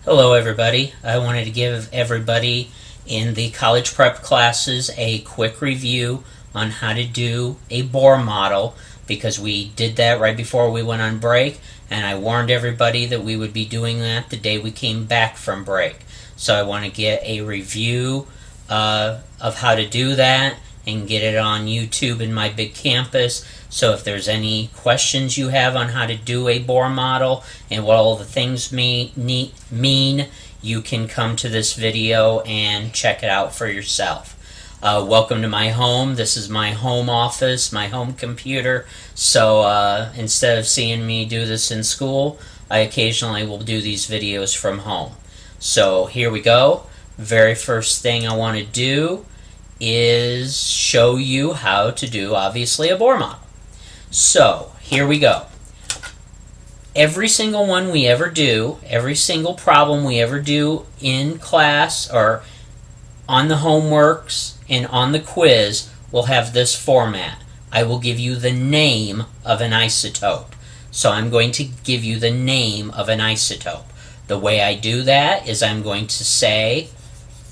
Hello everybody. I wanted to give everybody in the college prep classes a quick review on how to do a Bohr model because we did that right before we went on break, and I warned everybody that we would be doing that the day we came back from break. So I want to get a review of how to do that and get it on YouTube in my big campus. So if there's any questions you have on how to do a Bohr model and what all the things mean, you can come to this video and check it out for yourself. Welcome to my home. This is my home office, my home computer. So instead of seeing me do this in school, I occasionally will do these videos from home. So here we go. Very first thing I want to do is show you how to do, obviously, a Bohr model. So, here we go. Every single one we ever do, every single problem we ever do in class or on the homeworks and on the quiz will have this format. I will give you the name of an isotope. So I'm going to give you the name of an isotope. The way I do that is I'm going to say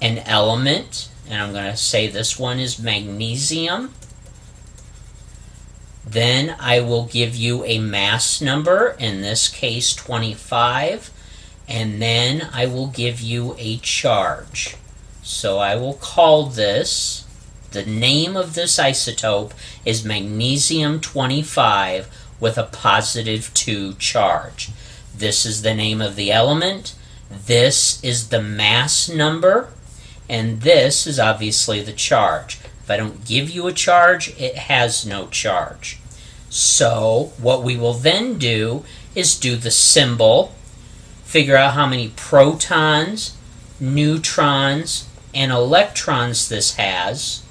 an element, and I'm going to say this one is magnesium. Then I will give you a mass number, in this case 25, and then I will give you a charge. So I will call this, the name of this isotope is magnesium 25 with a positive 2 charge. This is the name of the element, this is the mass number, and this is obviously the charge. If I don't give you a charge, it has no charge. So what we will then do is do the symbol, figure out how many protons, neutrons, and electrons this has,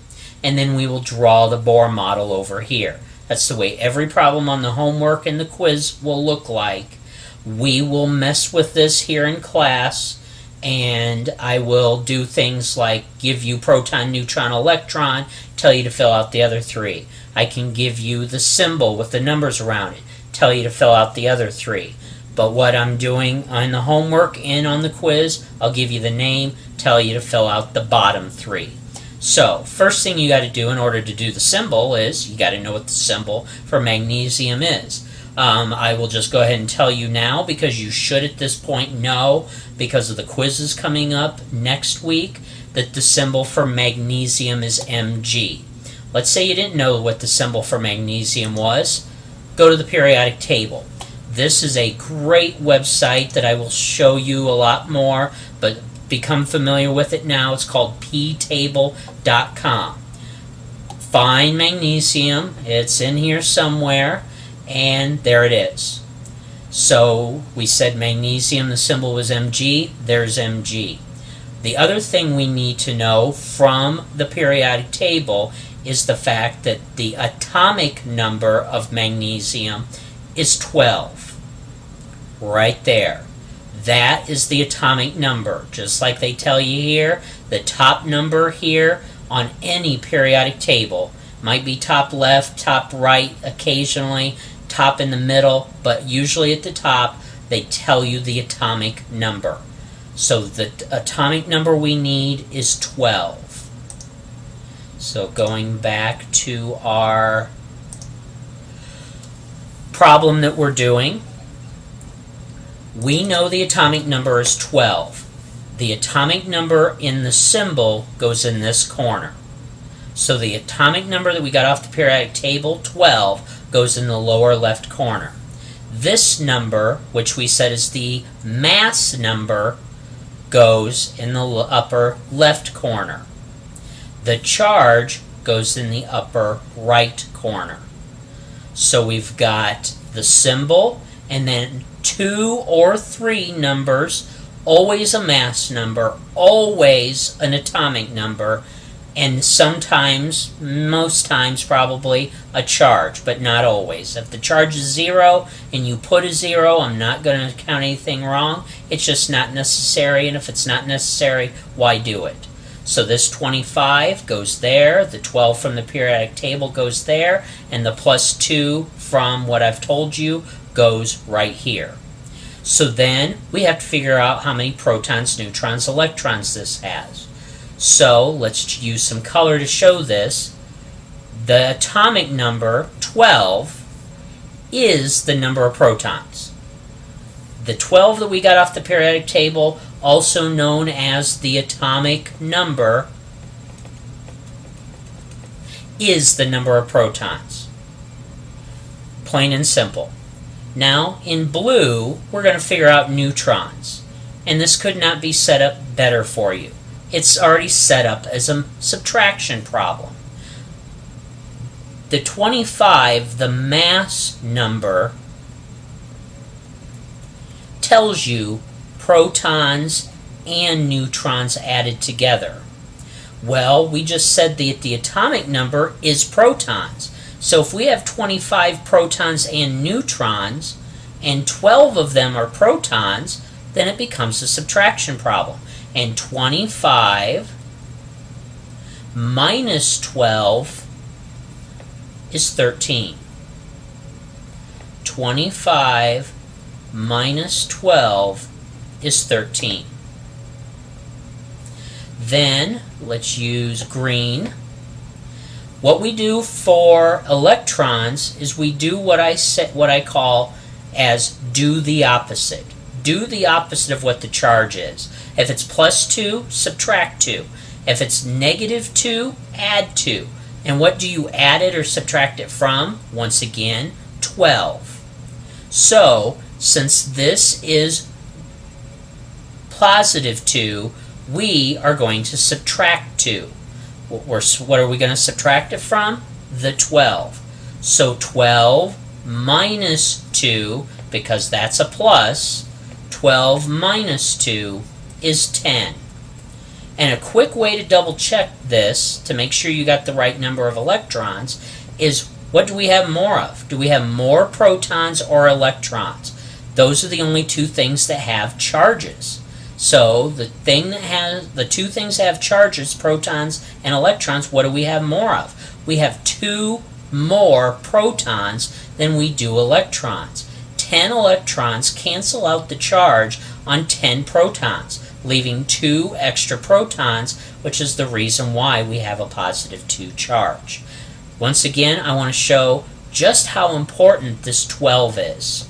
and then we will draw the Bohr model over here. That's the way every problem on the homework and the quiz will look like. We will mess with this here in class, and I will do things like give you proton, neutron, electron, tell you to fill out the other 3. I can give you the symbol with the numbers around it, tell you to fill out the other 3. But what I'm doing on the homework and on the quiz, I'll give you the name, tell you to fill out the bottom 3. So, first thing you got to do in order to do the symbol is you got to know what the symbol for magnesium is. I will just go ahead and tell you now, because you should at this point know, because of the quizzes coming up next week, that the symbol for magnesium is Mg. Let's say you didn't know what the symbol for magnesium was. Go to the periodic table. This is a great website that I will show you a lot more, but become familiar with it now. It's called ptable.com. Find magnesium. It's in here somewhere. And there it is. So we said magnesium, the symbol was Mg, there's Mg. The other thing we need to know from the periodic table is the fact that the atomic number of magnesium is 12. Right there. That is the atomic number. Just like they tell you here, the top number here on any periodic table might be top left, top right occasionally, top in the middle, but usually at the top they tell you the atomic number. So the atomic number we need is 12. So going back to our problem that we're doing, we know the atomic number is 12. The atomic number in the symbol goes in this corner. So the atomic number that we got off the periodic table, 12, goes in the lower left corner. This number, which we said is the mass number, goes in the upper left corner. The charge goes in the upper right corner. So we've got the symbol, and then 2 or 3 numbers, always a mass number, always an atomic number, and sometimes, most times probably, a charge, but not always. If the charge is 0 and you put a 0, I'm not going to count anything wrong. It's just not necessary, and if it's not necessary, why do it? So this 25 goes there, the 12 from the periodic table goes there, and the plus 2 from what I've told you goes right here. So then we have to figure out how many protons, neutrons, electrons this has. So let's use some color to show this. The atomic number 12 is the number of protons. The 12 that we got off the periodic table, also known as the atomic number, is the number of protons. Plain and simple. Now, in blue, we're going to figure out neutrons. And this could not be set up better for you. It's already set up as a subtraction problem. The 25, the mass number, tells you protons and neutrons added together. Well, we just said that the atomic number is protons. So if we have 25 protons and neutrons, and 12 of them are protons, then it becomes a subtraction problem. And 25 minus 12 is 13. 25 minus 12 is 13. Then let's use green. What we do for electrons is we do what I call as do the opposite. Do the opposite of what the charge is. If it's plus 2, subtract 2. If it's negative 2, add 2. And what do you add it or subtract it from? Once again, 12. So, since this is positive 2, we are going to subtract 2. What are we going to subtract it from? The 12. So 12 minus 2, because that's a plus, 12 minus 2 is 10. And a quick way to double check this, to make sure you got the right number of electrons, is what do we have more of? Do we have more protons or electrons? Those are the only two things that have charges. So the two things that have charges, protons and electrons, what do we have more of? We have 2 more protons than we do electrons. 10 electrons cancel out the charge on 10 protons, leaving 2 extra protons, which is the reason why we have a positive 2 charge. Once again, I want to show just how important this 12 is.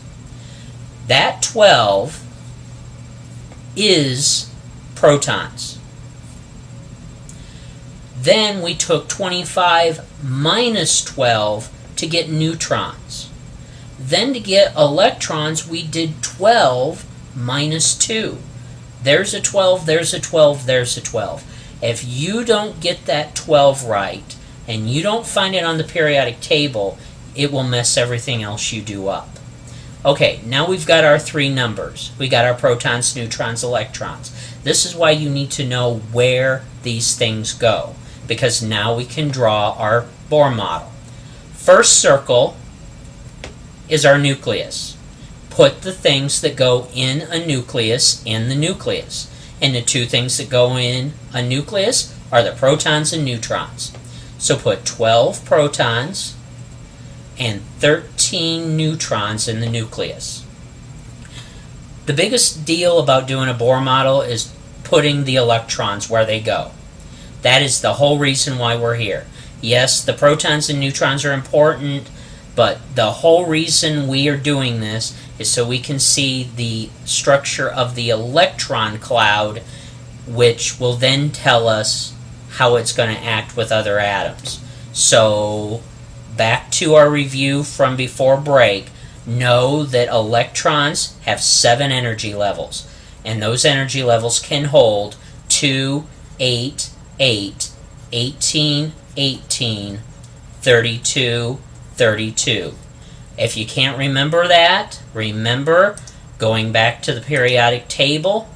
That 12 is protons. Then we took 25 minus 12 to get neutrons. Then to get electrons, we did 12 minus 2. There's a 12, there's a 12, there's a 12. If you don't get that 12 right, and you don't find it on the periodic table, it will mess everything else you do up. Okay, now we've got our 3 numbers. We got our protons, neutrons, electrons. This is why you need to know where these things go, because now we can draw our Bohr model. First circle is our nucleus. Put the things that go in a nucleus in the nucleus. And the 2 things that go in a nucleus are the protons and neutrons. So put 12 protons and 13 neutrons in the nucleus. The biggest deal about doing a Bohr model is putting the electrons where they go. That is the whole reason why we're here. Yes, the protons and neutrons are important, but the whole reason we are doing this is so we can see the structure of the electron cloud, which will then tell us how it's going to act with other atoms. So, back to our review from before break, know that electrons have 7 energy levels, and those energy levels can hold 2, 8, 8, 18, 18, 32, 32. If you can't remember that, remember, going back to the periodic table,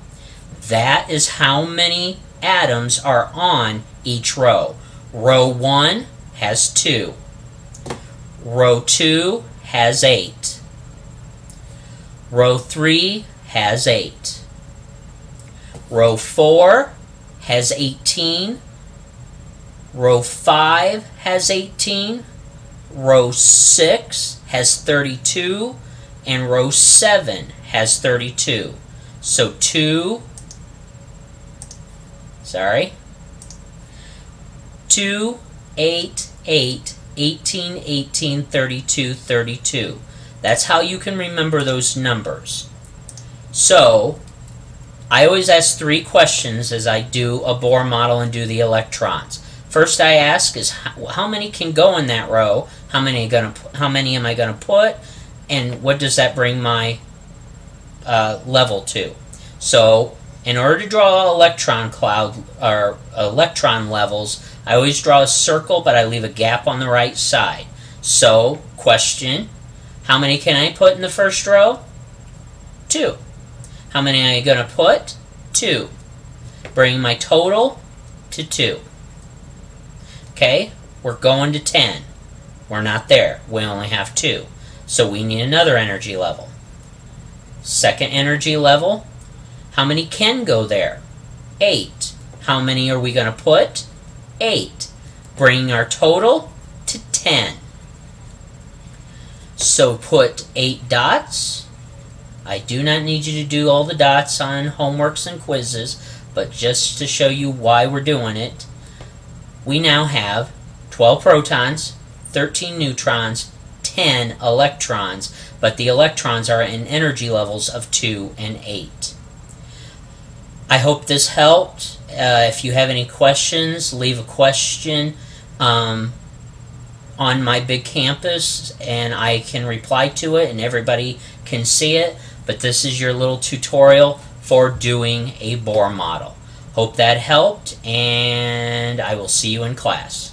that is how many atoms are on each row. Row 1 has 2. Row 2 has 8. Row 3 has 8. Row 4 has 18. Row 5 has 18. Row 6 has 32. and row 7 has 32. So 2, 8, 8, 18, 18, 32, 32. That's how you can remember those numbers. So, I always ask 3 questions as I do a Bohr model and do the electrons. First I ask is how many can go in that row? How many am I going to put? And what does that bring my level to? So, in order to draw electron cloud or electron levels, I always draw a circle, but I leave a gap on the right side. So, question, how many can I put in the first row? 2. How many am I going to put? 2. Bring my total to 2. Okay, we're going to 10. We're not there. We only have 2. So we need another energy level. Second energy level, how many can go there? 8. How many are we going to put? 8. Bringing our total to 10. So put 8 dots. I do not need you to do all the dots on homeworks and quizzes, but just to show you why we're doing it, we now have 12 protons, 13 neutrons, 10 electrons, but the electrons are in energy levels of 2 and 8. I hope this helped. If you have any questions, leave a question on my big campus, and I can reply to it, and everybody can see it. But this is your little tutorial for doing a Bohr model. Hope that helped, and I will see you in class.